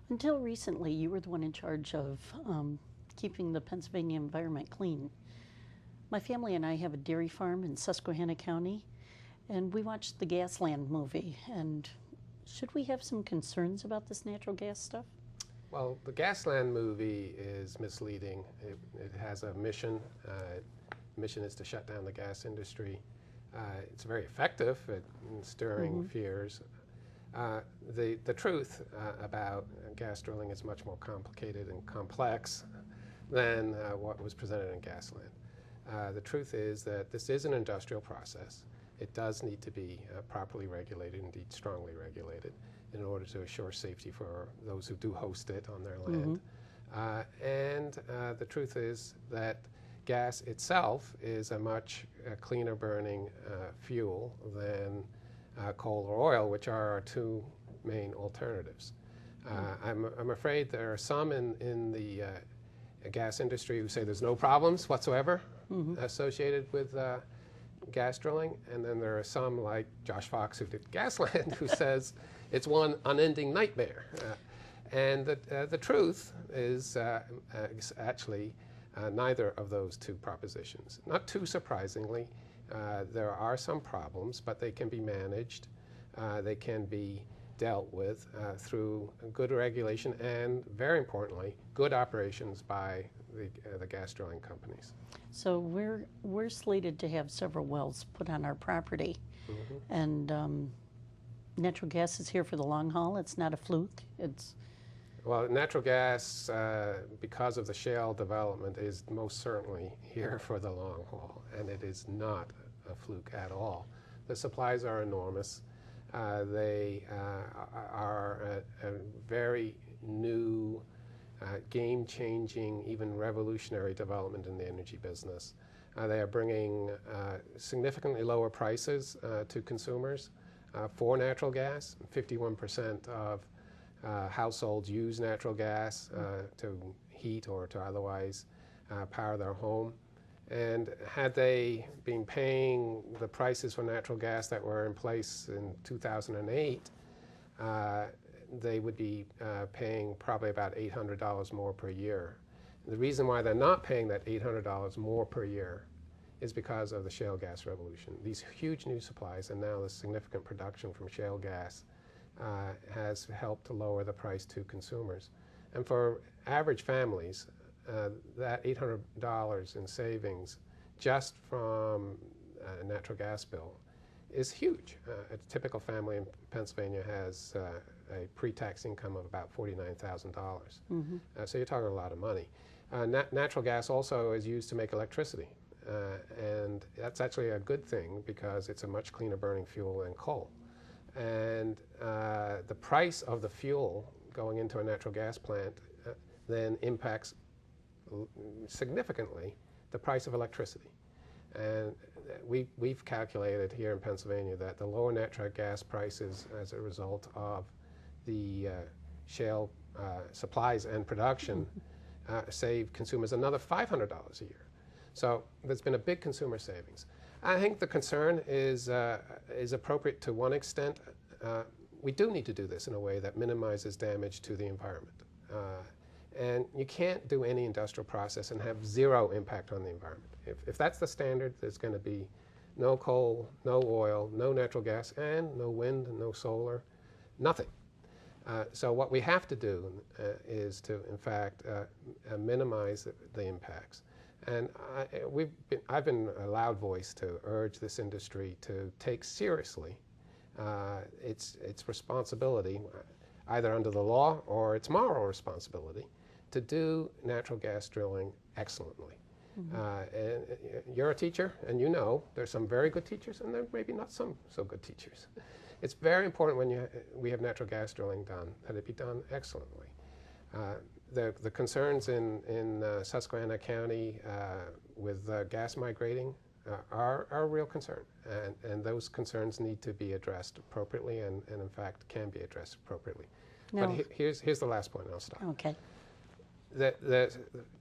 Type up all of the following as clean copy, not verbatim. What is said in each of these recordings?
Until recently, you were the one in charge of keeping the Pennsylvania environment clean. My family and I have a dairy farm in Susquehanna County, and we watched the Gasland movie. And should we have some concerns about this natural gas stuff? Well, the Gasland movie is misleading. It has a mission. Mission is to shut down the gas industry. It's very effective at stirring fears. The truth about gas drilling is much more complicated and complex than what was presented in Gasland. The truth is that this is an industrial process. It does need to be properly regulated, indeed strongly regulated, in order to assure safety for those who do host it on their land. The truth is that gas itself is a much cleaner burning fuel than coal or oil, which are our two main alternatives. I'm afraid there are some in the gas industry who say there's no problems whatsoever associated with gas drilling, and then there are some like Josh Fox, who did Gasland, who says it's one unending nightmare. The truth is actually neither of those two propositions. Not too surprisingly, there are some problems, but they can be managed. They can be dealt with through good regulation and, very importantly, good operations by the gas drilling companies. So we're slated to have several wells put on our property, and natural gas is here for the long haul. It's not a fluke. Well, natural gas, because of the shale development, is most certainly here for the long haul, and it is not a fluke at all. The supplies are enormous. They are a very new, game-changing, even revolutionary development in the energy business. They are bringing significantly lower prices to consumers for natural gas. 51% of households use natural gas to heat or to otherwise power their home. And had they been paying the prices for natural gas that were in place in 2008, they would be paying probably about $800 more per year. The reason why they're not paying that $800 more per year is because of the shale gas revolution. These huge new supplies and now the significant production from shale gas has helped to lower the price to consumers. And for average families, that $800 in savings just from a natural gas bill is huge. A typical family in Pennsylvania has a pre-tax income of about $49,000. So you're talking a lot of money. Natural gas also is used to make electricity. And that's actually a good thing because it's a much cleaner burning fuel than coal. And the price of the fuel going into a natural gas plant then impacts significantly the price of electricity. And we've calculated here in Pennsylvania that the lower natural gas prices as a result of the shale supplies and production save consumers another $500 a year. So there's been a big consumer savings. I think the concern is appropriate to one extent. We do need to do this in a way that minimizes damage to the environment. And you can't do any industrial process and have zero impact on the environment. If that's the standard, there's going to be no coal, no oil, no natural gas, and no wind, no solar, nothing. So what we have to do is to, in fact, minimize the impacts. And I've been a loud voice to urge this industry to take seriously its responsibility, either under the law or its moral responsibility, to do natural gas drilling excellently. And you're a teacher, and you know there's some very good teachers, and there maybe not some so good teachers. It's very important when we have natural gas drilling done that it be done excellently. The concerns in Susquehanna County with gas migrating are a real concern, and those concerns need to be addressed appropriately, and in fact can be addressed appropriately. No. But here's the last point, and I'll stop. Okay.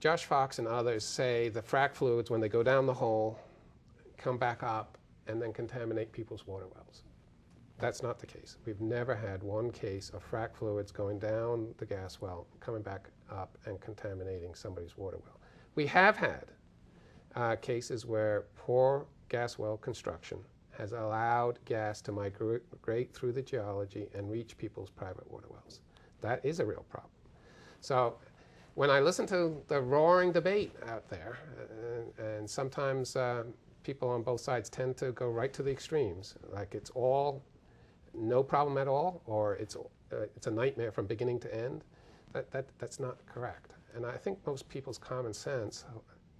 Josh Fox and others say the frac fluids, when they go down the hole, come back up and then contaminate people's water wells. That's not the case. We've never had one case of frac fluids going down the gas well, coming back up and contaminating somebody's water well. We have had cases where poor gas well construction has allowed gas to migrate through the geology and reach people's private water wells. That is a real problem. So when I listen to the roaring debate out there, and sometimes people on both sides tend to go right to the extremes, like it's all no problem at all, or it's a nightmare from beginning to end, that's not correct. And I think most people's common sense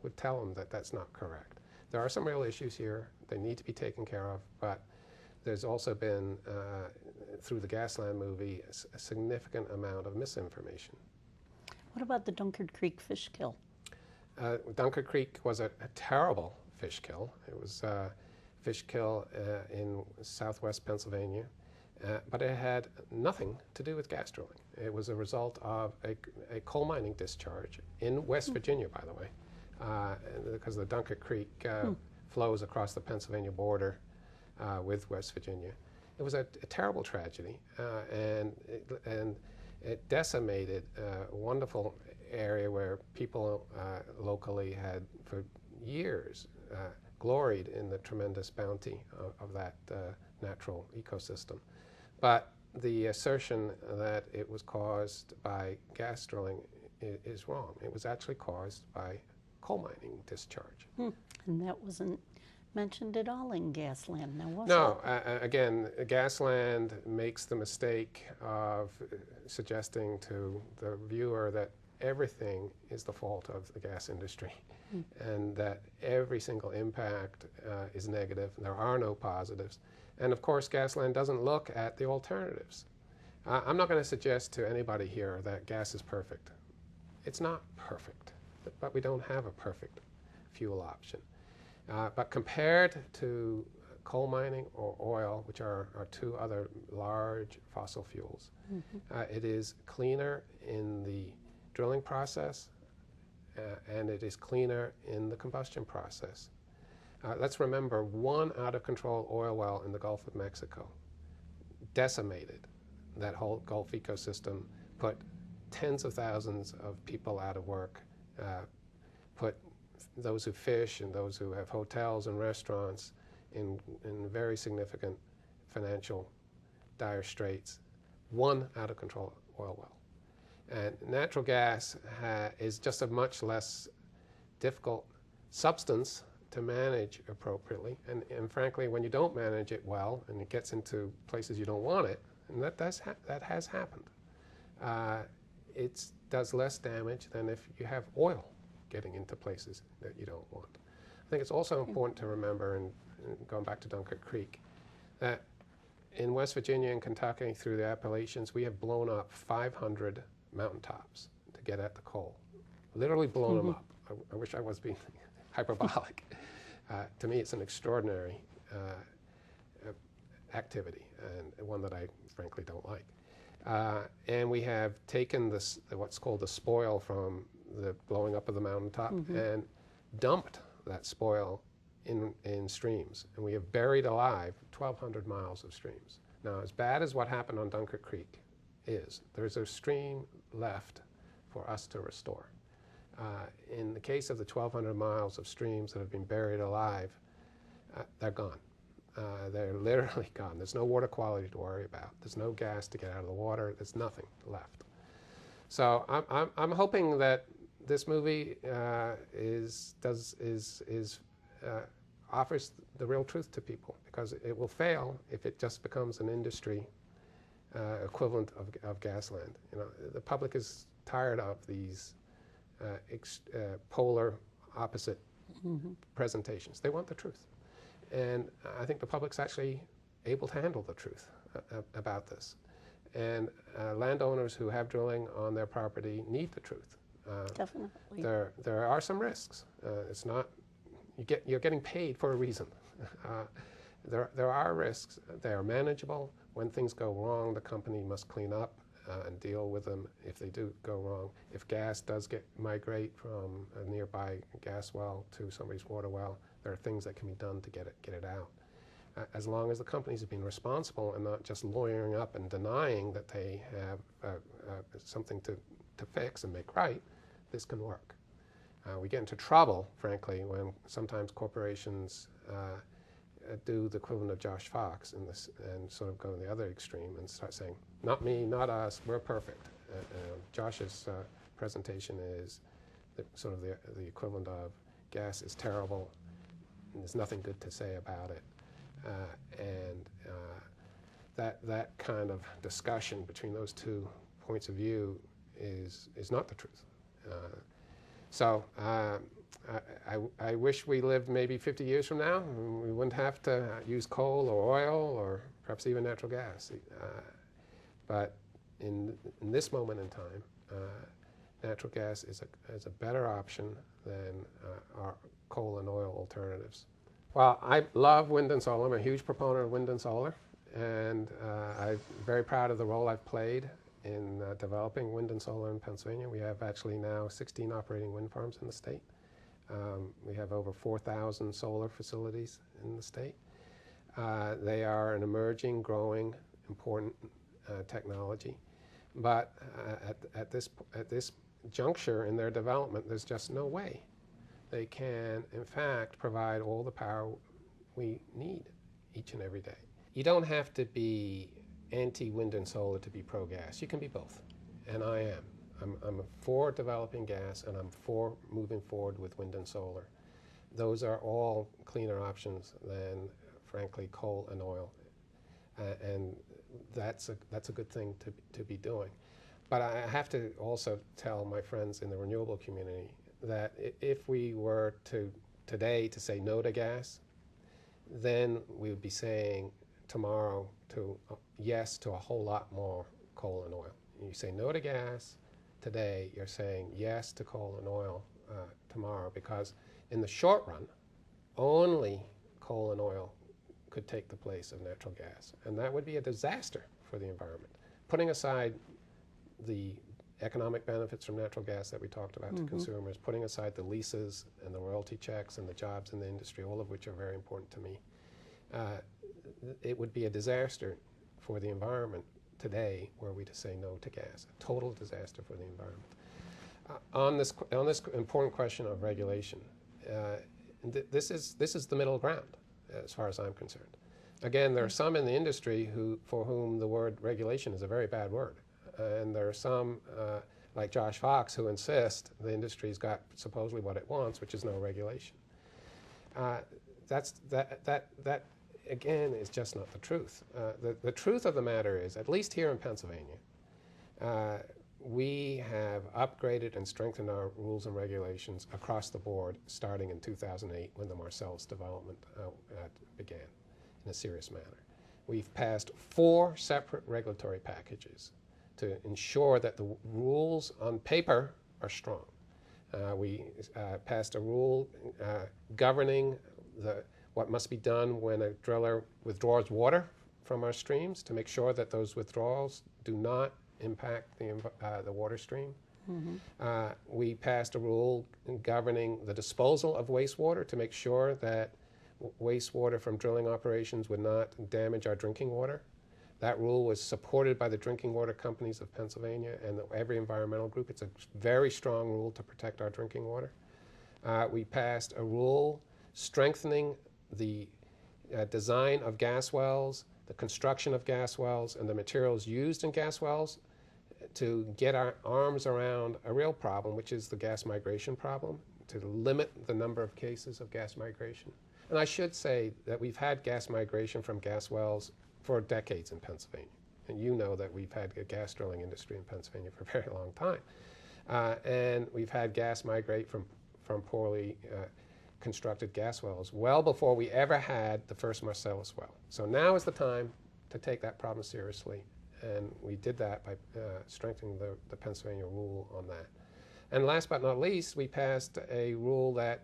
would tell them that that's not correct. There are some real issues here. They need to be taken care of, but there's also been, through the Gasland movie, a significant amount of misinformation. What about the Dunkard Creek fish kill? Dunkard Creek was a terrible fish kill. It was a fish kill in southwest Pennsylvania, but it had nothing to do with gas drilling. It was a result of a coal mining discharge in West Virginia, by the way, because the Dunkard Creek flows across the Pennsylvania border with West Virginia. It was a terrible tragedy, and it decimated a wonderful area where people locally had for years gloried in the tremendous bounty of that natural ecosystem. But the assertion that it was caused by gas drilling is wrong. It was actually caused by coal mining discharge. And that wasn't mentioned at all in Gasland, now was No, it? again, Gasland makes the mistake of suggesting to the viewer that everything is the fault of the gas industry and that every single impact is negative. There are no positives. And of course, Gasland doesn't look at the alternatives. I'm not going to suggest to anybody here that gas is perfect. It's not perfect, but we don't have a perfect fuel option. But compared to coal mining or oil, which are two other large fossil fuels, it is cleaner in the drilling process and it is cleaner in the combustion process. Let's remember, one out-of-control oil well in the Gulf of Mexico decimated that whole Gulf ecosystem, put tens of thousands of people out of work, put those who fish and those who have hotels and restaurants in very significant financial dire straits. One out-of-control oil well. And natural gas is just a much less difficult substance to manage appropriately. And frankly, when you don't manage it well and it gets into places you don't want it, and that has happened, it does less damage than if you have oil getting into places that you don't want. I think it's also important to remember, and going back to Dunkard Creek, that in West Virginia and Kentucky through the Appalachians, we have blown up 500 mountaintops to get at the coal. Literally blown them up. I wish I was being hyperbolic. To me, it's an extraordinary activity, and one that I frankly don't like. And we have taken this, what's called the spoil from the blowing up of the mountaintop, and dumped that spoil in streams. And we have buried alive 1,200 miles of streams. Now, as bad as what happened on Dunkard Creek is, there's a stream left for us to restore. In the case of the 1,200 miles of streams that have been buried alive, they're gone. They're literally gone. There's no water quality to worry about. There's no gas to get out of the water. There's nothing left. So I'm hoping that this movie offers the real truth to people, because it will fail if it just becomes an industry equivalent of Gasland. You know, the public is tired of these polar opposite presentations. They want the truth. And I think the public's actually able to handle the truth about this. And landowners who have drilling on their property need the truth. Definitely. There are some risks. It's not, you're getting paid for a reason. There are risks. They are manageable. When things go wrong, the company must clean up and deal with them if they do go wrong. If gas does migrate from a nearby gas well to somebody's water well, there are things that can be done to get it out. as long as the companies have been responsible and not just lawyering up and denying that they have something to fix and make right, this can work. We get into trouble, frankly, when sometimes corporations do the equivalent of Josh Fox in this, and sort of go to the other extreme and start saying, not me, not us, we're perfect. Josh's presentation is sort of the equivalent of gas is terrible, and there's nothing good to say about it. That kind of discussion between those two points of view is not the truth. I wish we lived maybe 50 years from now. We wouldn't have to use coal or oil or perhaps even natural gas. But in this moment in time, natural gas is a better option than our coal and oil alternatives. Well, I love wind and solar. I'm a huge proponent of wind and solar, and I'm very proud of the role I've played in developing wind and solar in Pennsylvania. We have actually now 16 operating wind farms in the state. We have over 4,000 solar facilities in the state. They are an emerging, growing, important technology. But at this juncture in their development, there's just no way they can, in fact, provide all the power we need each and every day. You don't have to be anti-wind and solar to be pro-gas. You can be both, and I am. I'm for developing gas, and I'm for moving forward with wind and solar. Those are all cleaner options than, frankly, coal and oil, and that's a good thing to be doing. But I have to also tell my friends in the renewable community that if we were today to say no to gas, then we would be saying tomorrow yes to a whole lot more coal and oil. You say no to gas today, you're saying yes to coal and oil tomorrow, because in the short run, only coal and oil could take the place of natural gas, and that would be a disaster for the environment. Putting aside the economic benefits from natural gas that we talked about to consumers, putting aside the leases and the royalty checks and the jobs in the industry, all of which are very important to me, it would be a disaster for the environment today were we to say no to gas. A total disaster for the environment. On this important question of regulation, this is the middle ground as far as I'm concerned. Again, there are some in the industry for whom the word regulation is a very bad word. And there are some, like Josh Fox, who insist the industry's got supposedly what it wants, which is no regulation. That again is just not the truth. The truth of the matter is, at least here in Pennsylvania, we have upgraded and strengthened our rules and regulations across the board, starting in 2008 when the Marcellus development began in a serious manner. We've passed 4 separate regulatory packages to ensure that the rules on paper are strong. We passed a rule governing what must be done when a driller withdraws water from our streams to make sure that those withdrawals do not impact the water stream. We passed a rule governing the disposal of wastewater to make sure that wastewater from drilling operations would not damage our drinking water. That rule was supported by the drinking water companies of Pennsylvania and every environmental group. It's a very strong rule to protect our drinking water. We passed a rule strengthening the design of gas wells, the construction of gas wells, and the materials used in gas wells to get our arms around a real problem, which is the gas migration problem, to limit the number of cases of gas migration. And I should say that we've had gas migration from gas wells for decades in Pennsylvania. And you know that we've had a gas drilling industry in Pennsylvania for a very long time. And we've had gas migrate from poorly constructed gas wells well before we ever had the first Marcellus well. So now is the time to take that problem seriously. And we did that by strengthening the Pennsylvania rule on that. And last but not least, we passed a rule that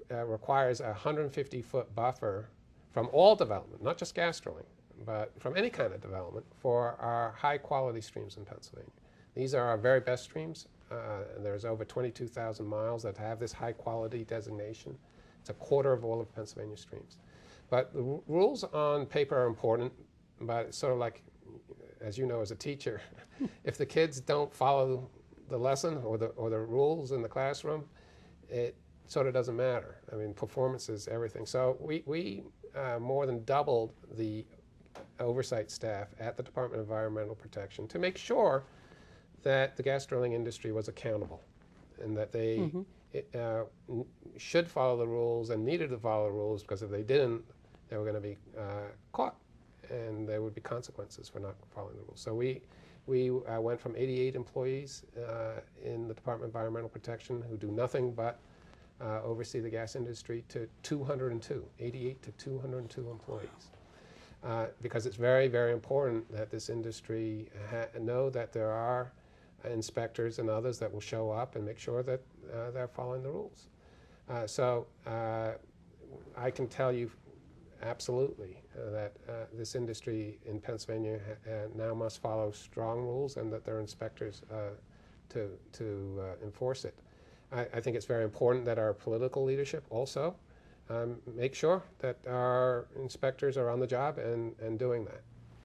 requires a 150-foot buffer from all development, not just gas drilling, but from any kind of development for our high-quality streams in Pennsylvania. These are our very best streams. There's over 22,000 miles that have this high-quality designation. It's a quarter of all of Pennsylvania streams. But the rules on paper are important, but it's sort of like, as you know as a teacher, if the kids don't follow the lesson or the rules in the classroom, it sort of doesn't matter. I mean, performance is everything. So we more than doubled the oversight staff at the Department of Environmental Protection to make sure that the gas drilling industry was accountable and that they should follow the rules and needed to follow the rules, because if they didn't, they were going to be caught and there would be consequences for not following the rules. So we went from 88 employees in the Department of Environmental Protection who do nothing but oversee the gas industry to 202, 88 to 202 employees. Because it's very, very important that this industry know that there are inspectors and others that will show up and make sure that they're following the rules. So I can tell you absolutely that this industry in Pennsylvania now must follow strong rules and that there are inspectors to enforce it. I think it's very important that our political leadership also make sure that our inspectors are on the job and doing that.